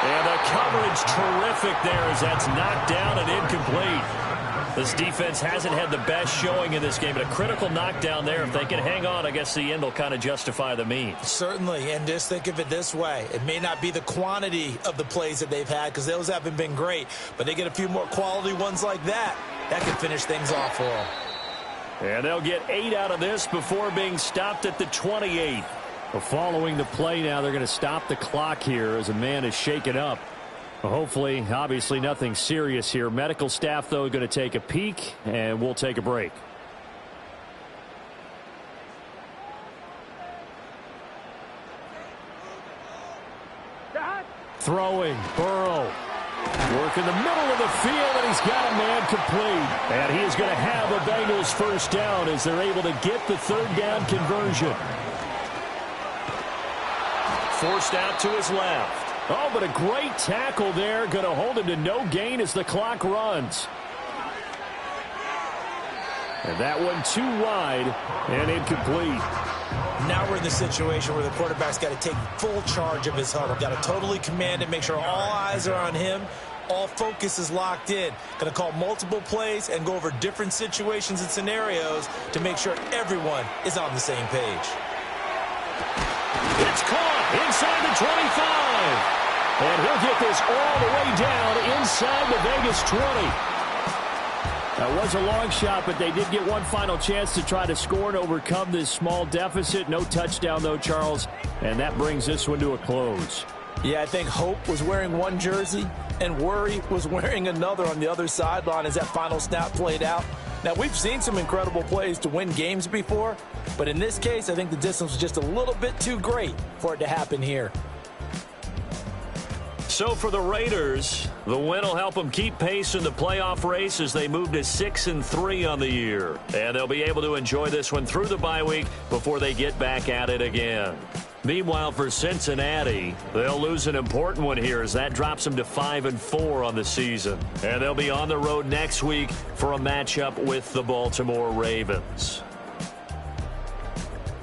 And the coverage terrific there as that's knocked down and incomplete. This defense hasn't had the best showing in this game, but a critical knockdown there. If they can hang on, I guess the end will kind of justify the means. Certainly, and just think of it this way. It may not be the quantity of the plays that they've had because those haven't been great, but they get a few more quality ones like that. That can finish things off for them. And they'll get 8 out of this before being stopped at the 28. Well, following the play now, they're going to stop the clock here as a man is shaken up. Hopefully, obviously nothing serious here. Medical staff, though, going to take a peek, and we'll take a break. Throwing, Burrow. Work in the middle of the field, and he's got a man complete. And he is going to have a Bengals first down as they're able to get the 3rd down conversion. Forced out to his left. Oh, but a great tackle there. Going to hold him to no gain as the clock runs. And that one too wide and incomplete. Now we're in the situation where the quarterback's got to take full charge of his huddle. Got to totally command it, make sure all eyes are on him. All focus is locked in. Going to call multiple plays and go over different situations and scenarios to make sure everyone is on the same page. It's caught inside the 25. And he'll get this all the way down inside the Vegas 20. That was a long shot, but they did get one final chance to try to score and overcome this small deficit. No touchdown, though, Charles. And that brings this one to a close. Yeah, I think Hope was wearing one jersey and Worry was wearing another on the other sideline as that final snap played out. Now, we've seen some incredible plays to win games before, but in this case, I think the distance was just a little bit too great for it to happen here. So for the Raiders, the win will help them keep pace in the playoff race as they move to 6-3 on the year. And they'll be able to enjoy this one through the bye week before they get back at it again. Meanwhile, for Cincinnati, they'll lose an important one here as that drops them to 5-4 on the season. And they'll be on the road next week for a matchup with the Baltimore Ravens.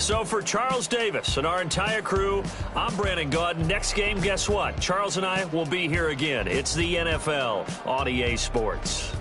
So for Charles Davis and our entire crew, I'm Brandon Gaudin. Next game, guess what? Charles and I will be here again. It's the NFL on EA Sports.